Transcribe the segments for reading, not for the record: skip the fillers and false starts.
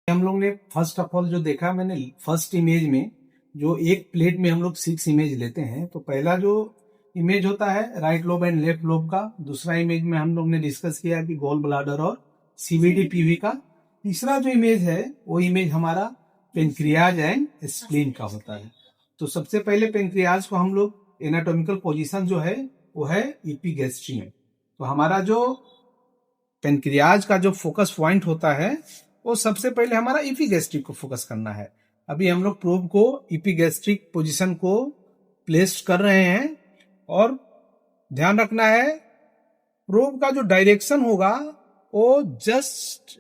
हम लोग ने फर्स्ट ऑफ ऑल जो देखा, मैंने फर्स्ट इमेज में जो एक प्लेट में हम लोग 6 इमेज लेते हैं, तो पहला जो इमेज होता है right lobe and left lobe का। दूसरा इमेज में हम लोग ने डिस्कस किया कि गॉल ब्लाडर और सीवीडी पीवी का। तीसरा जो इमेज है वो इमेज हमारा पेनक्रियाज एंड स्प्लीन का होता है। तो सबसे पहले पेनक्रियाज को हम लोग एनाटॉमिकल पोजीशन जो है वो है इपीगैस्ट्री में। तो हमारा जो पेनक्रियाज का जो फोकस पॉइंट होता है वो सबसे पहले हमारा इपीगैस्ट्रिक को फोकस करना है। अभी हम लोग प्रोब को इपीगैस्ट्रिक पोजीशन को प्लेस कर रहे हैं और ध्यान रखना है प्रोब का जो डायरेक्शन होगा वो जस्ट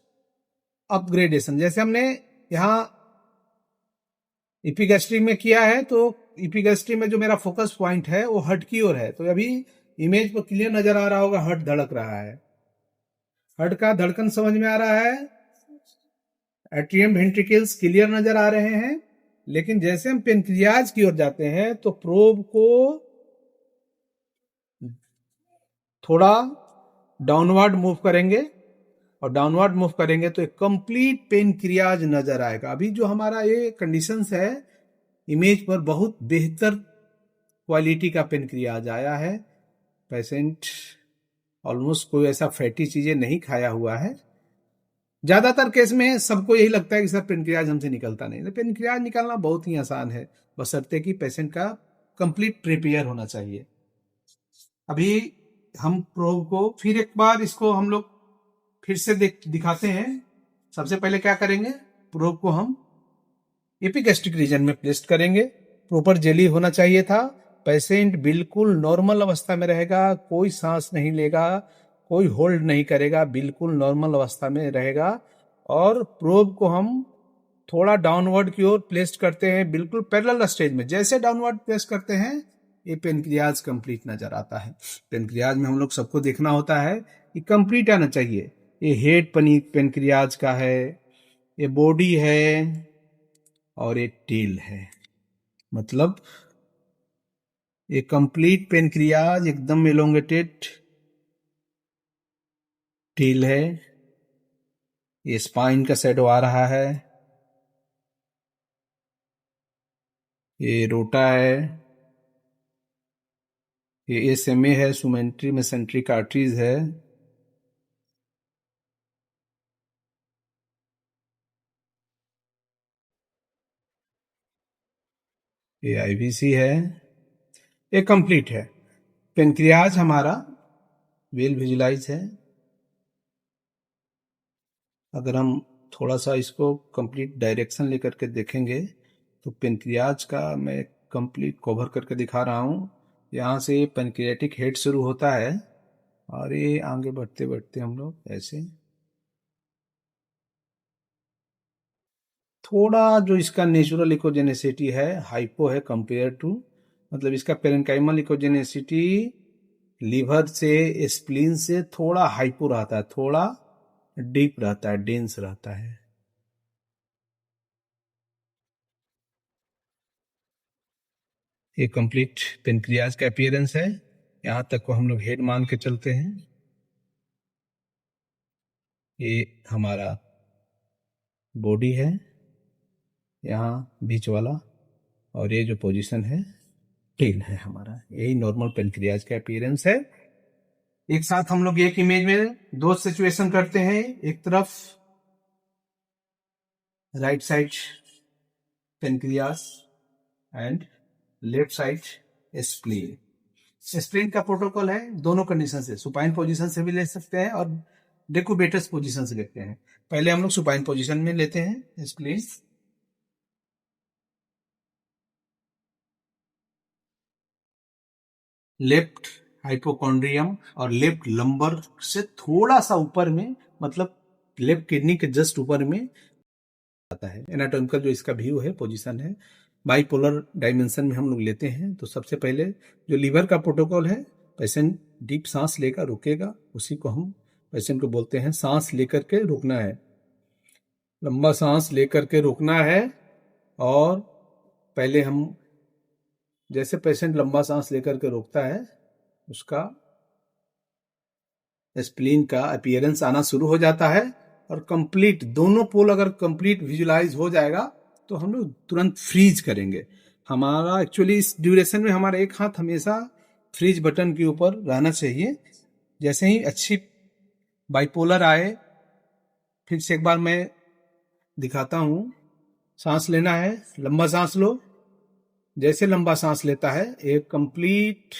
अपग्रेडेशन, जैसे हमने यहाँ इपीगैस्ट्रिक में किया है तो इपीगैस्ट्रिक में जो मेरा फोकस पॉइंट है वो हर्ट की ओर है। तो अभी इमेज पर क्लियर नजर आ रहा होगा, हर्ट धड़क रहा है, हर्ट का धड़कन समझ में आ रहा है, एट्रियम वेंट्रिकल्स क्लियर नजर आ रहे हैं। लेकिन जैसे हम पेनक्रियाज की ओर जाते हैं तो प्रोब को थोड़ा डाउनवर्ड मूव करेंगे और डाउनवर्ड मूव करेंगे तो एक कंप्लीट पेनक्रियाज नजर आएगा। अभी जो हमारा ये कंडीशंस है, इमेज पर बहुत बेहतर क्वालिटी का पेनक्रियाज आया है। पेशेंट ऑलमोस्ट कोई ऐसा फैटी चीजें नहीं खाया हुआ है। ज्यादातर केस में सबको यही लगता है कि सर पेनक्रियाज हमसे निकलता नहीं। तो पेनक्रियाज निकालना बहुत ही आसान है, बशर्ते कि पेशेंट का कंप्लीट प्रिपेयर होना चाहिए। अभी हम प्रोब को फिर एक बार इसको हम लोग फिर से दिखाते हैं। सबसे पहले क्या करेंगे, प्रोब को हम एपिगैस्ट्रिक रीजन में प्लेस करेंगे। प्रॉपर जेली होना चाहिए था। पेशेंट बिल्कुल नॉर्मल अवस्था में रहेगा, कोई सांस नहीं लेगा, कोई होल्ड नहीं करेगा, बिल्कुल नॉर्मल अवस्था में रहेगा। और प्रोब को हम थोड़ा डाउनवर्ड की ओर प्लेस करते हैं, बिल्कुल पैरेलल स्टेज में। जैसे डाउनवर्ड प्लेस करते हैं ये पेनक्रियाज कंप्लीट नजर आता है। पेनक्रियाज में हम लोग सबको देखना होता है कि कंप्लीट आना चाहिए। ये हेड पेनक्रियाज का है, ये बॉडी है और ये टेल है। मतलब ये कंप्लीट पेनक्रियाज एकदम एलोंगेटेड टेल है। ये स्पाइन का शैडो आ रहा है, ये रोटा है, ये एसएमए है, सुमेंट्री मेसेंट्रिक आर्टरीज है, ये आईवीसी है, ये कंप्लीट है। पेनक्रियाज हमारा वेल विजुलाइज है। अगर हम थोड़ा सा इसको कंप्लीट डायरेक्शन लेकर के देखेंगे तो पेनक्रियाज का मैं कंप्लीट कवर करके दिखा रहा हूँ। यहाँ से पेनक्रियाटिक हेड शुरू होता है और ये आगे बढ़ते बढ़ते हम लोग ऐसे थोड़ा जो इसका नेचुरल इकोजेनेसिटी है हाइपो है कंपेयर टू, मतलब इसका पेरेंकाइमल इकोजेनेसिटी लीवर से स्प्लीन से थोड़ा हाइपो रहता है, थोड़ा डीप रहता है, डेंस रहता है। ये कंप्लीट पेनक्रियाज का अपीयरेंस है। यहां तक को हम लोग हेड मान के चलते हैं। ये हमारा बॉडी है यहाँ बीच वाला, और ये जो पोजीशन है टेल है हमारा। यही नॉर्मल पेनक्रियाज का अपीयरेंस है। एक साथ हम लोग एक इमेज में दो सिचुएशन करते हैं। एक तरफ right side pancreas and left side spleen. Spleen का प्रोटोकॉल है, दोनों कंडीशन से, सुपाइन पोजीशन से भी ले सकते हैं और डेकुबेटस पोजीशन से लेते हैं। पहले हम लोग सुपाइन पोजीशन में लेते हैं स्प्लीन। लेफ्ट हाइपोकॉन्ड्रियम और लेफ्ट लंबर से थोड़ा सा ऊपर में, मतलब लेफ्ट किडनी के जस्ट ऊपर में आता है। एनाटॉमिकल जो इसका व्यू है, पोजीशन है, बाइपोलर डायमेंशन में हम लोग लेते हैं। तो सबसे पहले जो लीवर का प्रोटोकॉल है, पेशेंट डीप सांस लेकर रुकेगा, उसी को हम पेशेंट को बोलते हैं सांस लेकर के रुकना है। लंबा सांस लेकर के रुकना है। और पहले हम जैसे पेशेंट लंबा सांस लेकर के रोकता है उसका स्प्लीन का अपीयरेंस आना शुरू हो जाता है। और कंप्लीट दोनों पोल अगर कंप्लीट विजुलाइज हो जाएगा तो हम लोग तुरंत फ्रीज करेंगे। हमारा एक्चुअली इस ड्यूरेशन में हमारा एक हाथ हमेशा फ्रीज बटन के ऊपर रहना चाहिए। जैसे ही अच्छी बाइपोलर आए, फिर से एक बार मैं दिखाता हूं। सांस लेना है, लंबा सांस लो। जैसे लंबा सांस लेता है एक कंप्लीट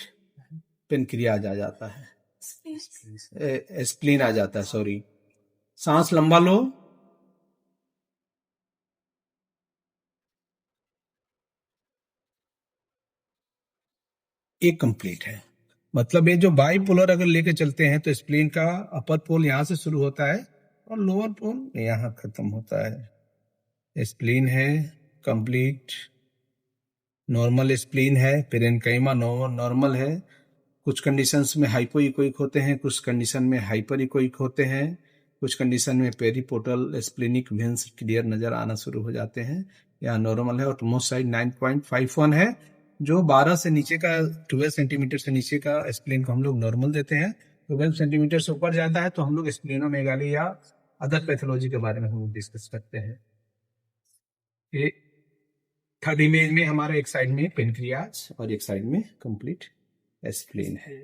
पेनक्रियाज आ जाता है, स्प्लीन आ जाता है, सॉरी। सांस लंबा लो, एक कंप्लीट है। मतलब ये जो बाइपोलर अगर लेके चलते हैं तो स्प्लीन का अपर पोल यहां से शुरू होता है और लोअर पोल यहां खत्म होता है। स्प्लीन है कंप्लीट, नॉर्मल स्प्लीन है, पेरेन्काइमा नॉर्मल है। कुछ कंडीशंस में हाइपोइकोइक होते हैं, कुछ कंडीशन में हाइपर इकोइक होते हैं, कुछ कंडीशन में पेरीपोर्टल स्प्लीनिक वेन्स क्लियर नजर आना शुरू हो जाते हैं। यहाँ नॉर्मल है और मोस्ट साइड 9.51 है। जो 12 से नीचे का 12 सेंटीमीटर से नीचे का स्प्लीन को हम लोग नॉर्मल देते हैं। 12 सेंटीमीटर से ऊपर जाता है तो हम लोग स्प्लीनोमेगाली या अदर पैथोलॉजी के बारे में हम डिस्कस करते हैं। ये थर्ड इमेज में हमारा एक साइड में पेनक्रियाज और एक साइड में कंप्लीट स्प्लीन है।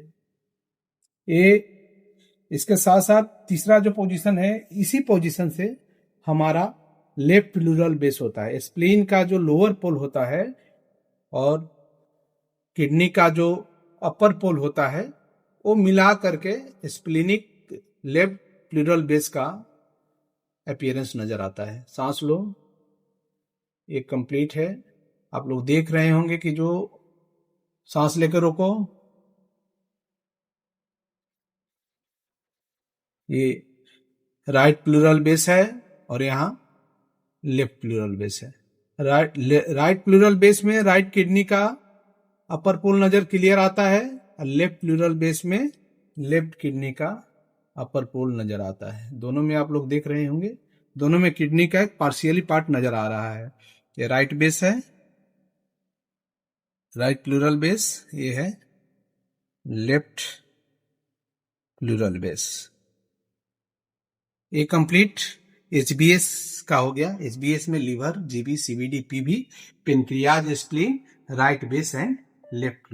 ये इसके साथ साथ तीसरा जो पोजीशन है, इसी पोजीशन से हमारा लेफ्ट प्लूरल बेस होता है। स्प्लीन का जो लोअर पोल होता है और किडनी का जो अपर पोल होता है वो मिला करके स्प्लीनिक लेफ्ट प्लूरल बेस का अपीयरेंस नजर आता है। सांस लो, एक कंप्लीट है। आप लोग देख रहे होंगे कि जो सांस लेकर रोको, ये राइट प्लूरल बेस है और यहाँ लेफ्ट प्लूरल बेस है। राइट प्लूरल बेस में राइट किडनी का अपर पोल नजर क्लियर आता है और लेफ्ट प्लूरल बेस में लेफ्ट किडनी का अपर पोल नजर आता है। दोनों में आप लोग देख रहे होंगे, दोनों में किडनी का एक पार्शियली पार्ट नजर आ रहा है। ये राइट बेस है, राइट प्लूरल बेस, ये है लेफ्ट प्लूरल बेस। ये कंप्लीट एचबीएस का हो गया। एचबीएस में liver, GB, CBD, PB, pancreas, spleen, right base and left